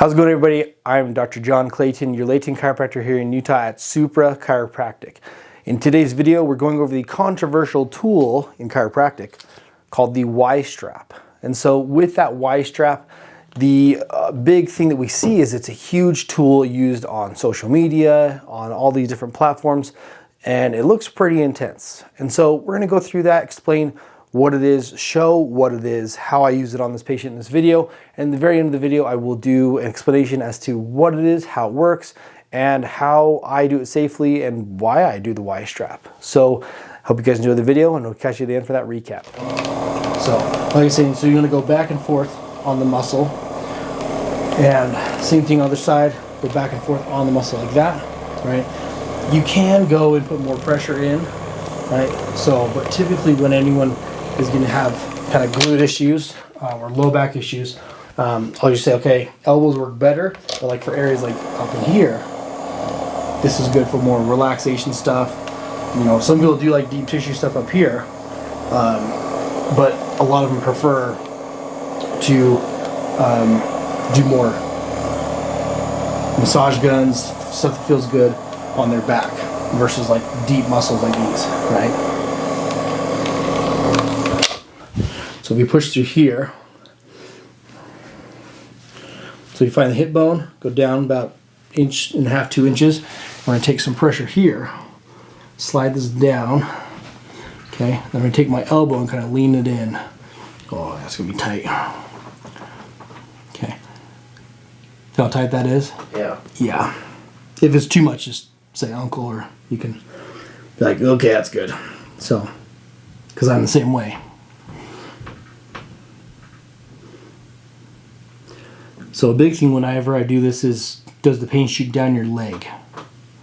How's it going, everybody? I'm Dr. John Clayton, your Layton chiropractor here in Utah at Supra Chiropractic. In today's video, we're going over the controversial tool in chiropractic called the Y-strap. And so with that Y-strap, the big thing that we see is it's a huge tool used on social media, on all these different platforms, and it looks pretty intense. And so we're gonna go through that, explain what it is, show what it is, how I use it on this patient in this video. And at the very end of the video, I will do an explanation as to what it is, how it works, and how I do it safely and why I do the Y-strap. So hope you guys enjoy the video, and we'll catch you at the end for that recap. So like I was saying, so you're gonna go back and forth on the muscle, and same thing other side, go back and forth on the muscle like that, right? You can go and put more pressure in, right? So, but typically when anyone is going to have kind of glute issues or low back issues, I'll just say, okay, elbows work better, but like for areas like up in here, this is good for more relaxation stuff. You know, some people do like deep tissue stuff up here, but a lot of them prefer to do more massage guns, stuff that feels good on their back versus like deep muscles like these, right? So we push through here. So you find the hip bone, go down about 1.5 inches, 2 inches. We're gonna take some pressure here, slide this down. Okay, then I'm gonna take my elbow and kind of lean it in. Oh, that's gonna be tight. Okay. See how tight that is? Yeah. Yeah. If it's too much, just say uncle, or you can be like, okay, that's good. So, because I'm the same way. So a big thing whenever I do this is, does the pain shoot down your leg?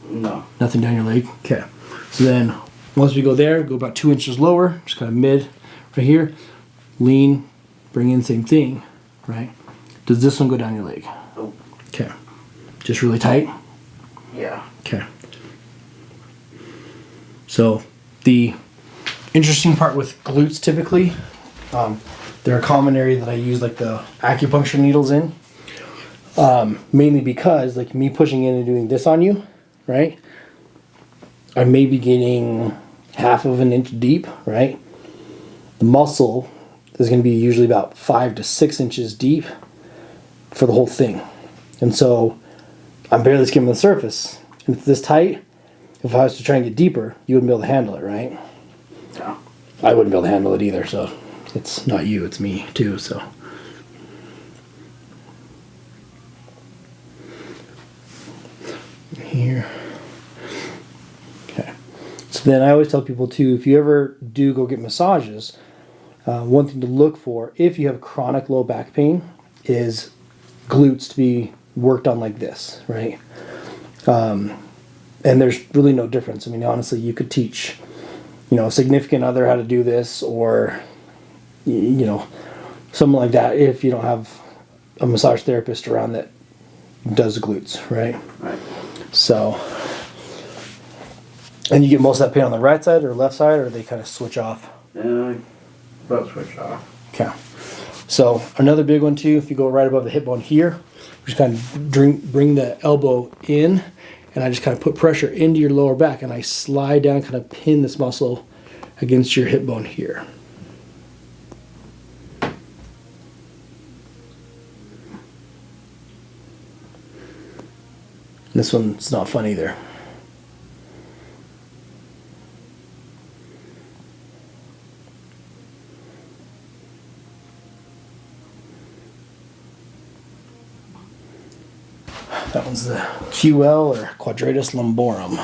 No. Nothing down your leg? Okay. So then, once we go there, go about 2 inches lower, just kind of mid, right here. Lean, bring in, same thing, right? Does this one go down your leg? Nope. Okay. Just really tight? Yeah. Okay. So the interesting part with glutes typically, they're a common area that I use like the acupuncture needles in. Mainly because like me pushing in and doing this on you, right? I may be getting 1/2 inch deep, right? The muscle is going to be usually about 5 to 6 inches deep for the whole thing. And so I'm barely skimming the surface. And it's this tight, if I was to try and get deeper, you wouldn't be able to handle it, right? Yeah. I wouldn't be able to handle it either, so it's not you, it's me too, so. Here. Okay. So then I always tell people too, if you ever do go get massages, one thing to look for if you have chronic low back pain is glutes to be worked on like this, right? And there's really no difference. I mean, honestly, you could teach, you know, a significant other how to do this, or, you know, something like that if you don't have a massage therapist around that does glutes, right? Right. So, and you get most of that pain on the right side or left side, or they kind of switch off? Both switch off. Okay. So another big one too, if you go right above the hip bone here, just kind of bring the elbow in, and I just kind of put pressure into your lower back, and I slide down, kind of pin this muscle against your hip bone here. This one's not fun either. That one's the QL, or quadratus lumborum.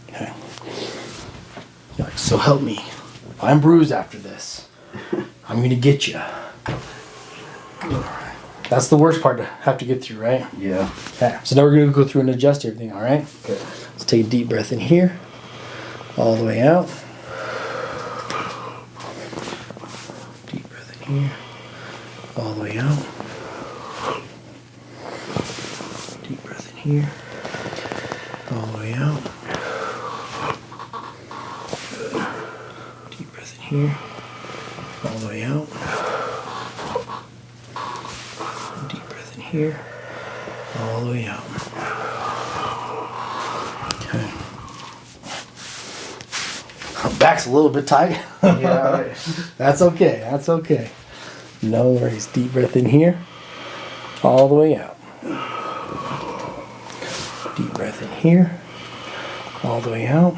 Okay. So help me. I'm bruised after this. I'm gonna get you. That's the worst part to have to get through, right? Yeah. Okay, so now we're going to go through and adjust everything, all right? Okay. Let's take a deep breath in here, all the way out. here, all the way out. Deep breath in here, all the way out. Good. Deep breath in here, all the way out. Deep breath in here, all the way out. Okay. Back's a little bit tight. Yeah. That's okay. That's okay. No worries. Deep breath in here, all the way out. Deep breath in here, all the way out.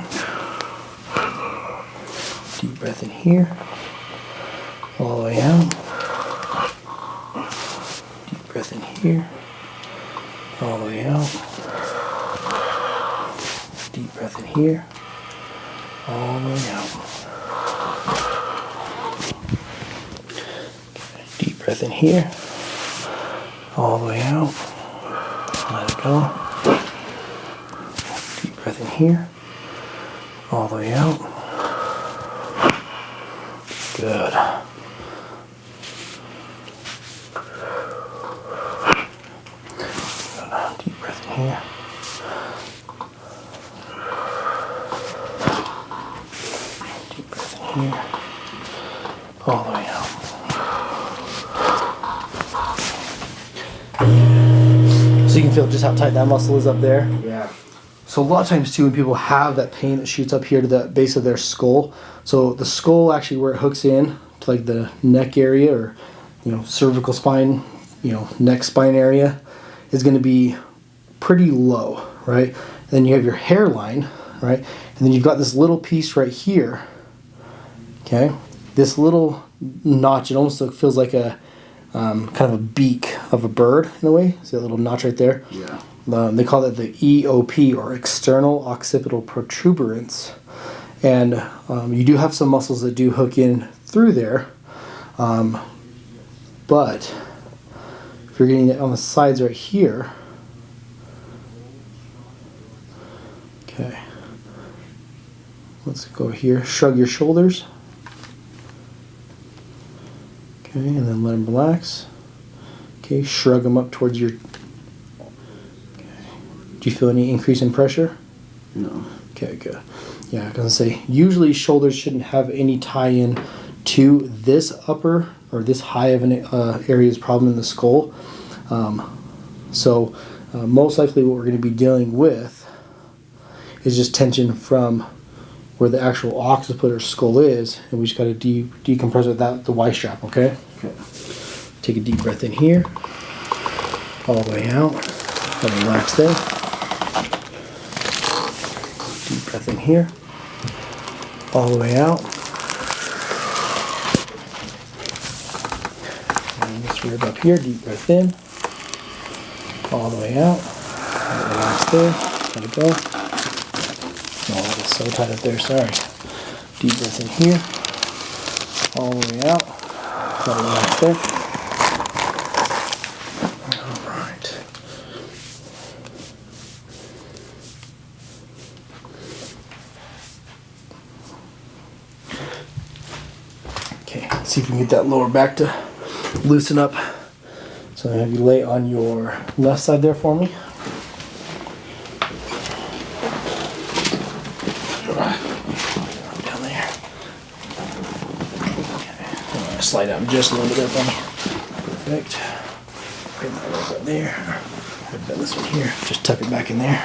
Deep breath in here, all the way out. Deep breath in here, all the way out. Deep breath in here, all the way out. Deep breath in here, all the way out. Let it go. Deep breath in here, all the way out. Good. Good. Deep breath in here. Deep breath in here, all the way out. So you can feel just how tight that muscle is up there. Yeah. So a lot of times too, when people have that pain that shoots up here to the base of their skull, so the skull actually where it hooks in to like the neck area or, you know, cervical spine, you know, neck spine area is going to be pretty low, right? And then you have your hairline, right? And then you've got this little piece right here, okay? This little notch, it almost feels like a kind of a beak of a bird in a way. See that little notch right there? Yeah. They call it the EOP, or external occipital protuberance. And you do have some muscles that do hook in through there. But if you're getting it on the sides right here, okay, let's go here, shrug your shoulders. Okay, and then let them relax. Okay, shrug them up towards your... Do you feel any increase in pressure? No. Okay, good. Yeah, I was gonna say, usually shoulders shouldn't have any tie-in to this upper or this high of an area's problem in the skull. Most likely what we're gonna be dealing with is just tension from where the actual occiput or skull is, and we just gotta decompress with that, the Y strap, okay? Okay. Take a deep breath in here, all the way out, and relax there. Deep breath in here, all the way out. And this rib up here, deep breath in, all the way out. And relax there, let it go. Oh, it's so tight up there, sorry. Deep breath in here, all the way out. Let it relax there. All right. Okay, let's see if we can get that lower back to loosen up. So have you lay on your left side there for me. Down there. Okay. Slide down just a little bit there for me. Perfect. Put that right up there. Put this one here. Just tuck it back in there.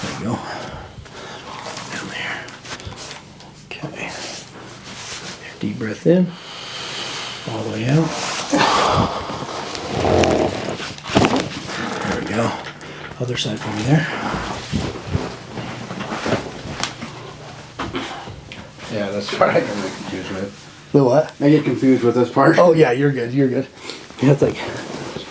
There you go. Down there. Okay. Deep breath in. All the way out. There we go. Other side for me there. Yeah, that's what I get confused with. The what? I get confused with this part. Oh yeah, you're good. You're good. Yeah, it's like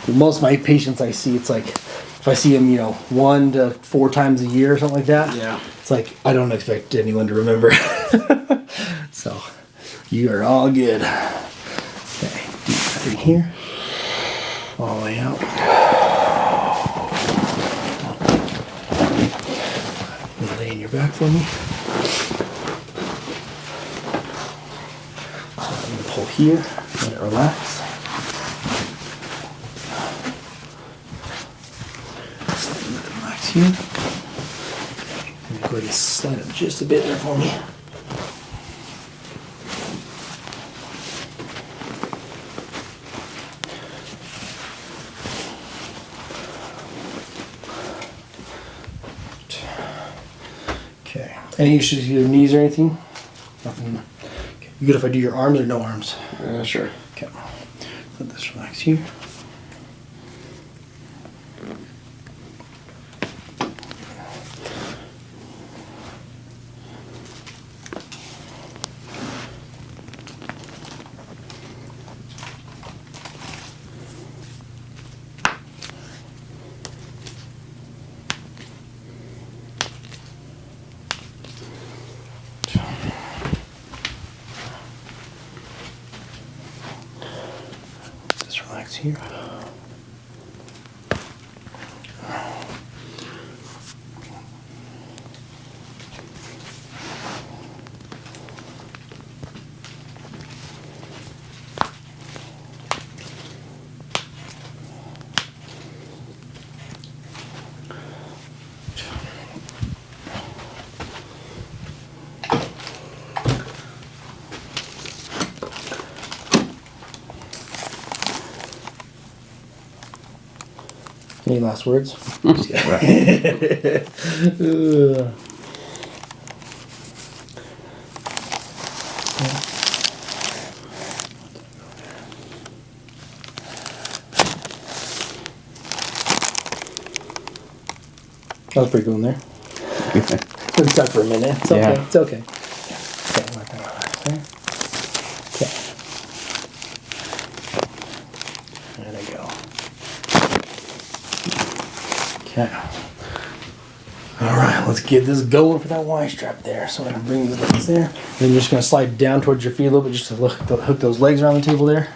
most of my patients I see. It's like if I see them, 1 to 4 times a year or something like that. Yeah. It's like I don't expect anyone to remember. So you are all good. Okay, deep breath in here, all the way out. Lay in your back for me. I'm gonna pull here, let it Okay, relax. Relax here. Go ahead and slide up just a bit there for me. Okay. Any issues with your knees or anything? Nothing. Okay. You good if I do your arms or no arms? Sure. Okay. Let this relax here. Just relax here. Any last words? That was pretty good in there. Been stuck for a minute. It's okay. Yeah. It's okay. Okay, like that. There. Okay. There we go. Okay. All right, let's get this going for that Y strap there. So I'm gonna bring the legs there. Then you're just gonna slide down towards your feet a little bit, just to hook those legs around the table there.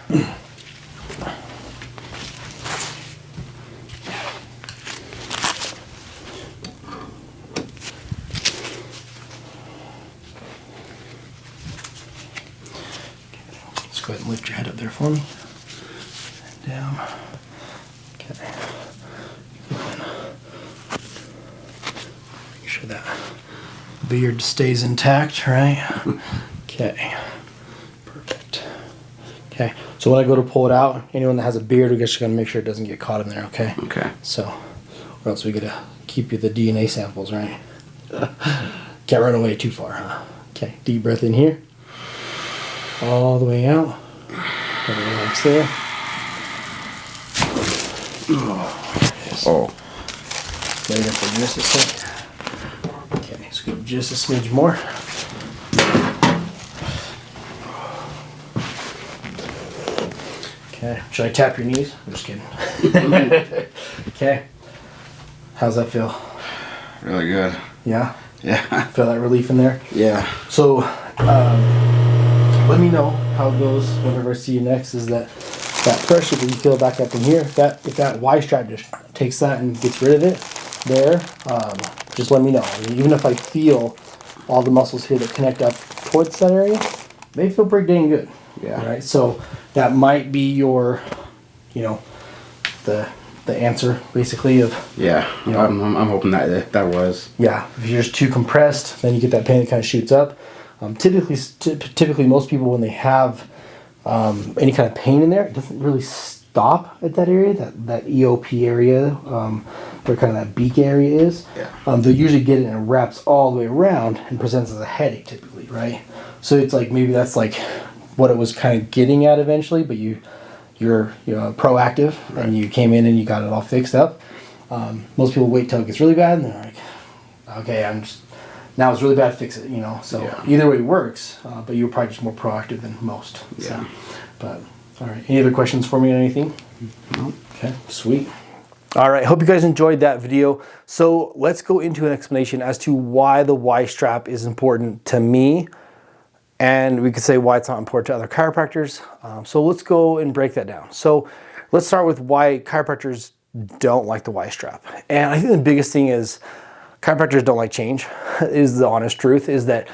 Just go ahead and lift your head up there for me. Down. Okay. Make sure that beard stays intact, right? Okay. Perfect. Okay. So when I go to pull it out, anyone that has a beard, we're just gonna make sure it doesn't get caught in there, okay? Okay. So, or else we gotta keep you the DNA samples, right? Can't run away too far, huh? Okay. Deep breath in here. All the way out. And relax there. Oh. Lay there for just a sec. Okay, scoop just a smidge more. Okay, should I tap your knees? I'm just kidding. Okay. How's that feel? Really good. Yeah? Yeah. Feel that relief in there? Yeah. So, let me know how it goes whenever I see you next. Is that pressure that you feel back up in here? If that Y strap just takes that and gets rid of it there, just let me know. I mean, even if I feel all the muscles here that connect up towards that area, they feel pretty dang good. Yeah. Right. So that might be your, the answer basically of. Yeah. You know, I'm hoping that was. Yeah. If you're just too compressed, then you get that pain that kind of shoots up. Typically, most people when they have any kind of pain in there, it doesn't really stop at that area, that EOP area, where kind of that beak area is. Yeah. They'll usually get it and it wraps all the way around and presents as a headache typically, right? So it's like maybe that's like what it was kind of getting at eventually, but you're proactive, right, and you came in and you got it all fixed up. Most people wait till it gets really bad and they're like, okay, now it's really bad, fix it, So Yeah. either way works, but you were probably just more proactive than most. Yeah. So, but all right, any other questions for me on anything? No. Okay, sweet. All right, hope you guys enjoyed that video. So let's go into an explanation as to why the Y strap is important to me, and we could say why it's not important to other chiropractors. So let's go and break that down. So let's start with why chiropractors don't like the Y strap. And I think the biggest thing is chiropractors don't like change, is the honest truth, is that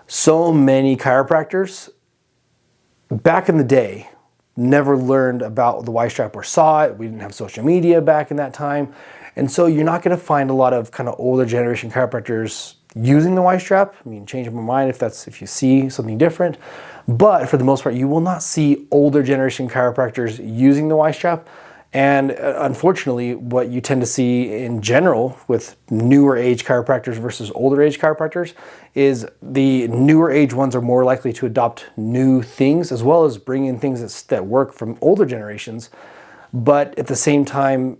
so many chiropractors back in the day never learned about the Y-strap or saw it. We didn't have social media back in that time. And so you're not going to find a lot of kind of older generation chiropractors using the Y-strap. I mean, change my mind if you see something different. But for the most part, you will not see older generation chiropractors using the Y-strap. And unfortunately, what you tend to see in general with newer age chiropractors versus older age chiropractors is the newer age ones are more likely to adopt new things as well as bring in things that work from older generations. But at the same time,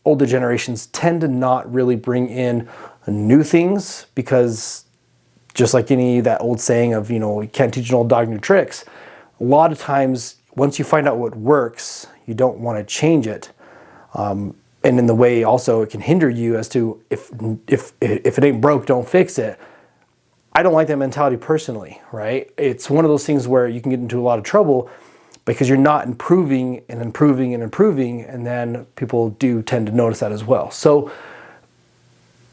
older generations tend to not really bring in new things because just like that old saying of, you can't teach an old dog new tricks. A lot of times, once you find out what works, you don't want to change it. And in the way also it can hinder you as to if it ain't broke, don't fix it. I don't like that mentality personally, right? It's one of those things where you can get into a lot of trouble because you're not improving and improving and improving, and then people do tend to notice that as well. So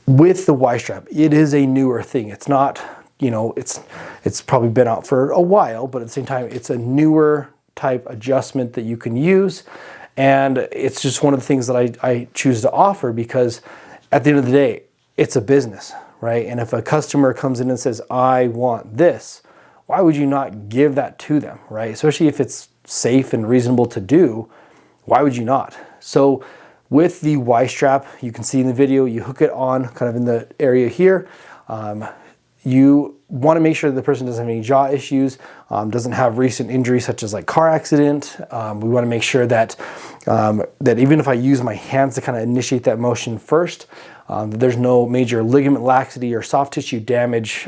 with the Y-strap, it is a newer thing. It's not, it's probably been out for a while, but at the same time, it's a newer type adjustment that you can use. And it's just one of the things that I choose to offer because at the end of the day, it's a business, right? And if a customer comes in and says, I want this, why would you not give that to them, right? Especially if it's safe and reasonable to do, why would you not? So with the Y-strap, you can see in the video, you hook it on kind of in the area here. You want to make sure that the person doesn't have any jaw issues, doesn't have recent injuries such as like car accident. We want to make sure that that even if I use my hands to kind of initiate that motion first, there's no major ligament laxity or soft tissue damage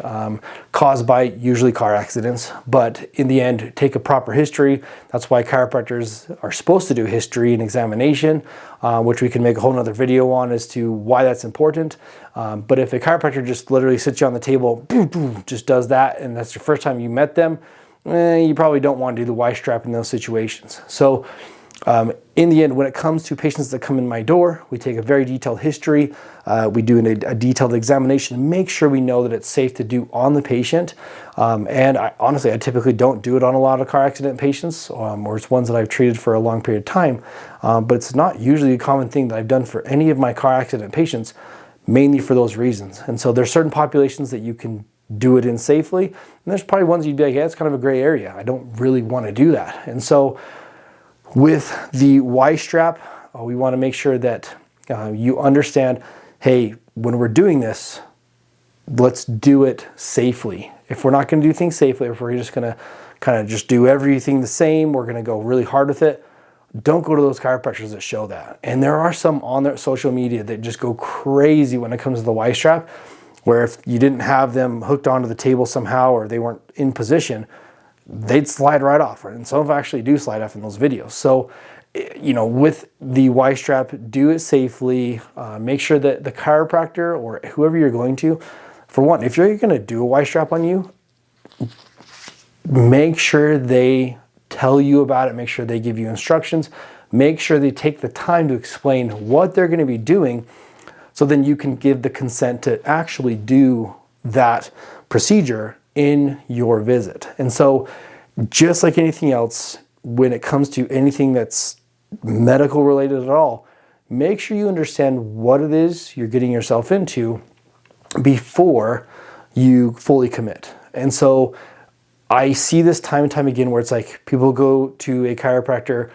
caused by usually car accidents. But in the end, take a proper history. That's why chiropractors are supposed to do history and examination, which we can make a whole nother video on as to why that's important. But if a chiropractor just literally sits you on the table, just does that, and that's your first time you met them, you probably don't want to do the Y-strap in those situations. So in the end, when it comes to patients that come in my door, we take a very detailed history. We do a detailed examination to make sure we know that it's safe to do on the patient. And honestly, I typically don't do it on a lot of car accident patients, or it's ones that I've treated for a long period of time. But it's not usually a common thing that I've done for any of my car accident patients, mainly for those reasons. And so there's certain populations that you can do it in safely. And there's probably ones you'd be like, yeah, it's kind of a gray area. I don't really want to do that. And so with the Y-strap, we want to make sure that you understand, hey, when we're doing this, let's do it safely. If we're not going to do things safely, if we're just going to kind of just do everything the same, we're going to go really hard with it, don't go to those chiropractors that show that. And there are some on their social media that just go crazy when it comes to the Y-strap, where if you didn't have them hooked onto the table somehow or they weren't in position, they'd slide right off. And some of them actually do slide off in those videos. So, with the Y-strap, do it safely. Make sure that the chiropractor or whoever you're going to, for one, if you're going to do a Y-strap on you, make sure they tell you about it. Make sure they give you instructions. Make sure they take the time to explain what they're going to be doing, so then you can give the consent to actually do that procedure in your visit. And so just like anything else, when it comes to anything that's medical related at all, make sure you understand what it is you're getting yourself into before you fully commit. And so I see this time and time again where it's like people go to a chiropractor,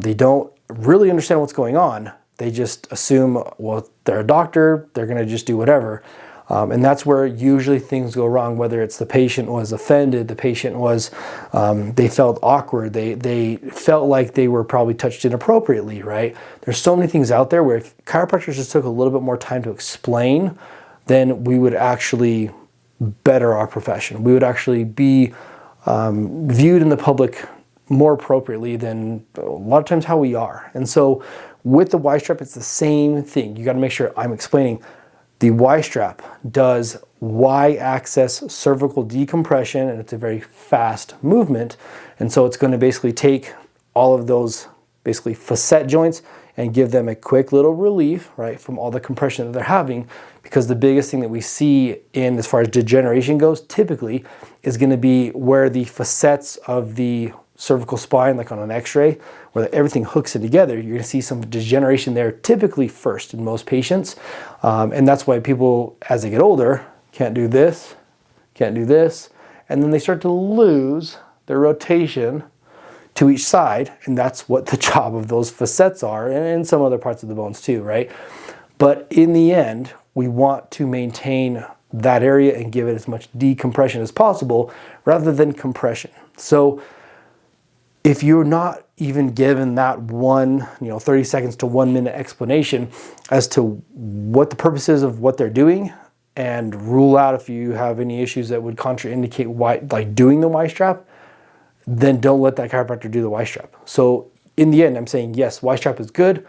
they don't really understand what's going on. They just assume, well, they're a doctor, they're going to just do whatever. And that's where usually things go wrong, whether it's the patient was offended, the patient was, they felt awkward, they felt like they were probably touched inappropriately, right? There's so many things out there where if chiropractors just took a little bit more time to explain, then we would actually better our profession. We would actually be viewed in the public more appropriately than a lot of times how we are. And so with the Y-strap, it's the same thing. You got to make sure I'm explaining. The Y-strap does Y-axis cervical decompression, and it's a very fast movement. And so it's going to basically take all of those basically facet joints and give them a quick little relief, right, from all the compression that they're having. Because the biggest thing that we see in as far as degeneration goes, typically, is going to be where the facets of the cervical spine, like on an x-ray, where everything hooks in together, you're gonna see some degeneration there typically first in most patients. And that's why people, as they get older, can't do this, and then they start to lose their rotation to each side, and that's what the job of those facets are, and some other parts of the bones too, right? But in the end, we want to maintain that area and give it as much decompression as possible rather than compression. So if you're not even given that one, 30 seconds to 1 minute explanation as to what the purpose is of what they're doing, and rule out if you have any issues that would contraindicate why, like doing the Y strap, then don't let that chiropractor do the Y strap. So in the end, I'm saying yes, Y strap is good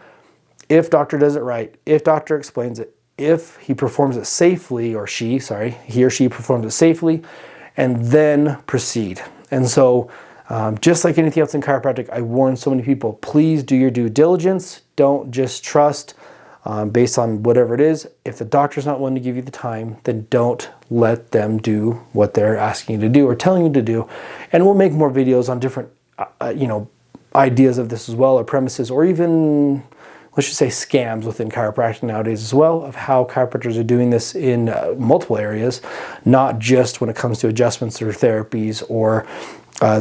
if doctor does it right, if doctor explains it, if he performs it safely, or he or she performs it safely, and then proceed. And so just like anything else in chiropractic, I warn so many people, please do your due diligence. Don't just trust based on whatever it is. If the doctor's not willing to give you the time, then don't let them do what they're asking you to do or telling you to do. And we'll make more videos on different, ideas of this as well, or premises, or even, let's just say, scams within chiropractic nowadays as well, of how chiropractors are doing this in multiple areas, not just when it comes to adjustments or therapies or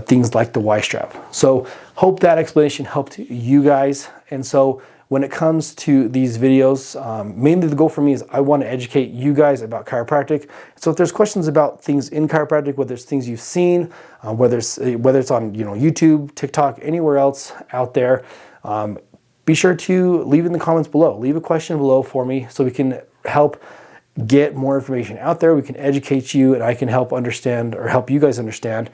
things like the Y strap. So hope that explanation helped you guys. And so when it comes to these videos, mainly the goal for me is I want to educate you guys about chiropractic. So if there's questions about things in chiropractic, whether it's things you've seen, whether it's on YouTube, TikTok, anywhere else out there, be sure to leave in the comments below. Leave a question below for me so we can help get more information out there. We can educate you, and I can help understand, or help you guys understand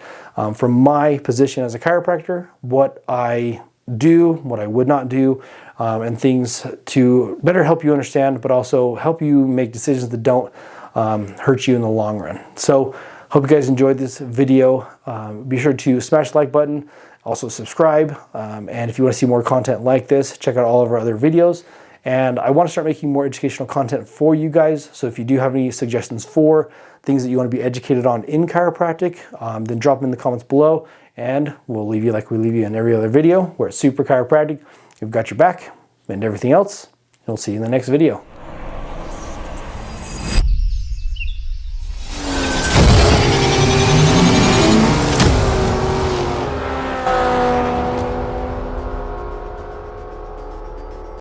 from my position as a chiropractor, what I do, what I would not do, and things to better help you understand, but also help you make decisions that don't hurt you in the long run. So hope you guys enjoyed this video. Be sure to smash the like button, also subscribe, and if you want to see more content like this, check out all of our other videos. And I want to start making more educational content for you guys, so if you do have any suggestions for things that you want to be educated on in chiropractic, then drop them in the comments below, and we'll leave you like we leave you in every other video. We're at Supra Chiropractic. We've got your back and everything else. We'll see you in the next video.